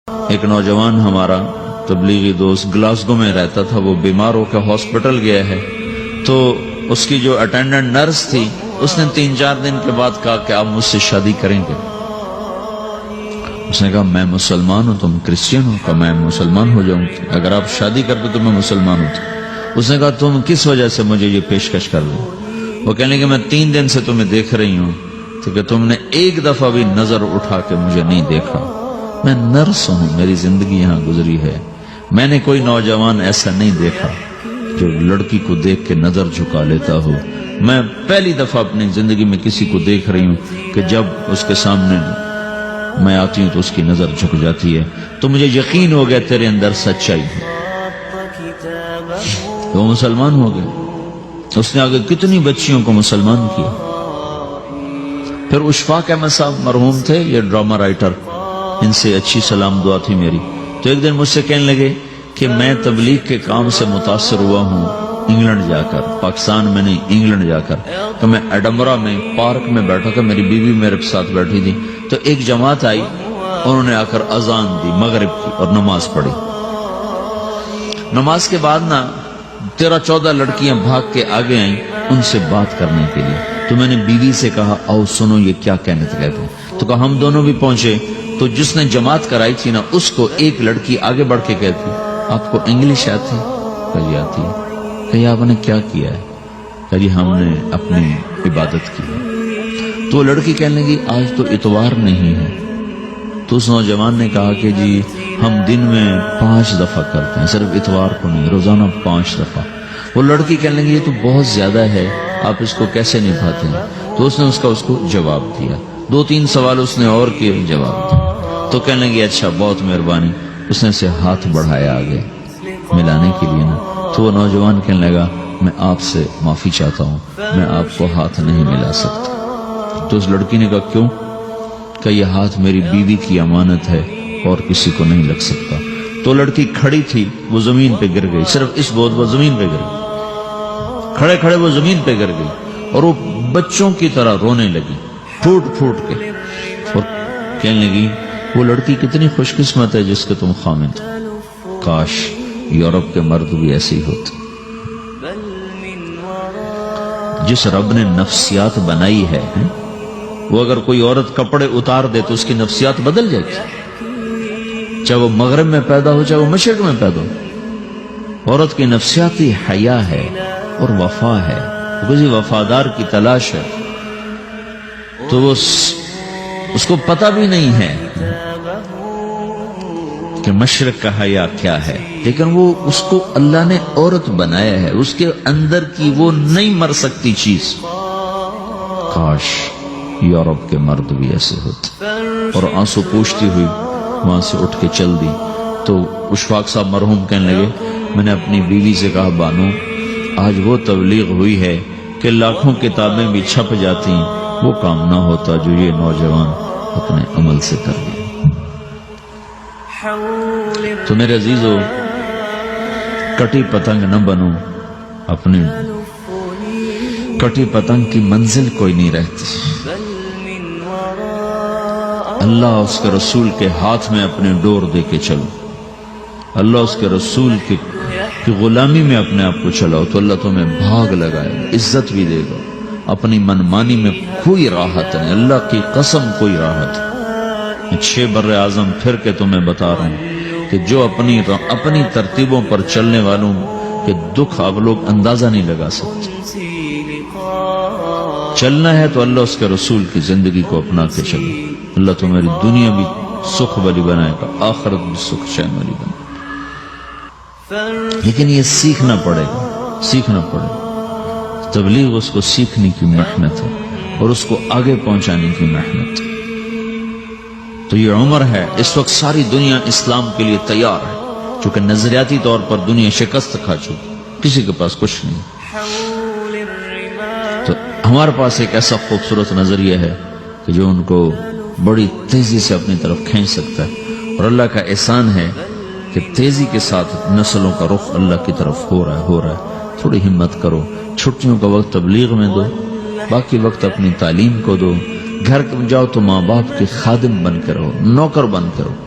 ایک نوجوان ہمارا تبلیغی دوست گلاسگو میں رہتا تھا، وہ بیمار ہو کے ہاسپٹل گیا ہے، تو اس کی جو اٹینڈنٹ نرس تھی اس نے 3-4 دن کے بعد کہا کہ آپ مجھ سے شادی کریں گے؟ اس نے کہا میں مسلمان ہوں، تم کرسچن ہو؟ کہا میں مسلمان ہو جاؤں، اگر آپ شادی کرتے تو میں مسلمان ہوں۔ اس نے کہا تم کس وجہ سے مجھے یہ پیشکش کر دیں؟ وہ کہنے کہ میں 3 دن سے تمہیں دیکھ رہی ہوں کہ تم نے ایک دفعہ بھی نظر اٹھا کے مجھے نہیں دیکھا، میں نرس ہوں، میری زندگی یہاں گزری ہے، میں نے کوئی نوجوان ایسا نہیں دیکھا جو لڑکی کو دیکھ کے نظر جھکا لیتا ہو، میں پہلی دفعہ اپنی زندگی میں کسی کو دیکھ رہی ہوں کہ جب اس کے سامنے میں آتی ہوں تو اس کی نظر جھک جاتی ہے، تو مجھے یقین ہو گیا تیرے اندر سچائی ہے۔ تو وہ مسلمان ہو گئے، اس نے آگے کتنی بچیوں کو مسلمان کیا۔ پھر اشفاق احمد صاحب مرحوم تھے، یہ ڈرامہ رائٹر، ان سے اچھی سلام دعا تھی میری، تو ایک دن مجھ سے کہنے لگے کہ میں تبلیغ کے کام سے متاثر ہوا ہوں انگلینڈ جا کر، پاکستان میں نہیں انگلینڈ جا کر، تو میں ایڈنبرا میں پارک میں بیٹھا تھا، میری بیوی میرے ساتھ بیٹھی تھی، تو ایک جماعت آئی، انہوں نے آ کر اذان دی مغرب کی اور نماز پڑھی۔ نماز کے بعد 13-14 لڑکیاں بھاگ کے آگے آئیں ان سے بات کرنے کے لیے، تو میں نے بیوی سے کہا آؤ سنو یہ کیا کہنے کہتے ہیں، تو کہا ہم دونوں بھی پہنچے، تو جس نے جماعت کرائی تھی اس کو ایک لڑکی آگے بڑھ کے کہتی آپ کو انگلش آتی؟ کہی آتی ہے۔ کہی آپ نے کیا کیا ہے؟ کہی ہم نے اپنی عبادت کی ہے۔ تو لڑکی کہنے لگی آج تو اتوار نہیں ہے، تو اس نوجوان نے کہا کہ جی ہم دن میں 5 دفعہ کرتے ہیں، صرف اتوار کو نہیں، روزانہ 5 دفعہ۔ وہ لڑکی کہنے لگی یہ تو بہت زیادہ ہے، آپ اس کو کیسے نبھاتے ہیں؟ تو اس نے اس کو جواب دیا، 2-3 سوال اس نے اور کیے، جواب دیا، تو کہنے لگی اچھا بہت مہربانی، اس نے اسے ہاتھ بڑھایا آگے ملانے کے لیے تو وہ نوجوان کہنے لگا میں آپ سے معافی چاہتا ہوں، میں آپ کو ہاتھ نہیں ملا سکتا۔ تو اس لڑکی نے کہا کیوں؟ کہ یہ ہاتھ میری بیوی کی امانت ہے اور کسی کو نہیں لگ سکتا۔ تو لڑکی کھڑی تھی، وہ زمین پہ گر گئی، صرف اس بہت وہ زمین پہ گر گئی، کھڑے کھڑے وہ زمین پہ گر گئی اور وہ بچوں کی طرح رونے لگی پھوٹ پھوٹ کے، اور کہنے لگی وہ لڑکی کتنی خوش قسمت ہے جس کے تم خامد ہو، کاش یورپ کے مرد بھی ایسے ہی ہوتے۔ جس رب نے نفسیات بنائی ہے وہ اگر کوئی عورت کپڑے اتار دے تو اس کی نفسیات بدل جائے گی، چاہے وہ مغرب میں پیدا ہو چاہے وہ مشرق میں پیدا ہو۔ عورت کی نفسیاتی حیا ہے اور وفا ہے، کسی وفادار کی تلاش ہے، تو وہ اس کو پتہ بھی نہیں ہے کہ مشرق کا حیا کیا ہے، لیکن وہ اس کو اللہ نے عورت بنایا ہے، اس کے اندر کی وہ نہیں مر سکتی چیز۔ کاش یورپ کے مرد بھی ایسے ہوتے۔ اور آنسو پوچھتی ہوئی وہاں سے اٹھ کے چل دی۔ تو اشفاق صاحب مرحوم کہنے لگے میں نے اپنی بیوی سے کہا بانو آج وہ تبلیغ ہوئی ہے کہ لاکھوں کتابیں بھی چھپ جاتی، وہ کام نہ ہوتا جو یہ نوجوان اپنے عمل سے کر لیا۔ تو میرے عزیزو کٹی پتنگ نہ بنو، اپنی کٹی پتنگ کی منزل کوئی نہیں رہتی۔ اللہ اس کے رسول کے ہاتھ میں اپنے ڈور دے کے چلو، اللہ اس کے رسول کی غلامی میں اپنے آپ کو چلاؤ تو اللہ تمہیں بھاگ لگائے گا، عزت بھی دے گا۔ اپنی منمانی میں کوئی راحت نہیں، اللہ کی قسم کوئی راحت نہیں۔ 6 بر اعظم پھر کے تمہیں بتا رہا ہوں کہ جو اپنی ترتیبوں پر چلنے والوں کے دکھ آپ لوگ اندازہ نہیں لگا سکتے۔ چلنا ہے تو اللہ اس کے رسول کی زندگی کو اپنا کے چلو، اللہ تمہاری دنیا بھی سکھ والی بنائے گا، آخرت بھی سکھ چین والی بنائے گا۔ لیکن یہ سیکھنا پڑے گا، سیکھنا پڑے گا۔ تبلیغ اس کو سیکھنے کی محنت ہے اور اس کو آگے پہنچانے کی محنت ہے۔ تو یہ عمر ہے، اس وقت ساری دنیا اسلام کے لیے تیار ہے، چونکہ نظریاتی طور پر دنیا شکست کھا چکی، کسی کے پاس کچھ نہیں۔ تو ہمارے پاس ایک ایسا خوبصورت نظریہ ہے کہ جو ان کو بڑی تیزی سے اپنی طرف کھینچ سکتا ہے، اور اللہ کا احسان ہے کہ تیزی کے ساتھ نسلوں کا رخ اللہ کی طرف ہو رہا ہے۔ تھوڑی ہمت کرو، چھٹیوں کا وقت تبلیغ میں دو، باقی وقت اپنی تعلیم کو دو، گھر جاؤ تو ماں باپ کے خادم بن کے رہو، نوکر بن کے رہو۔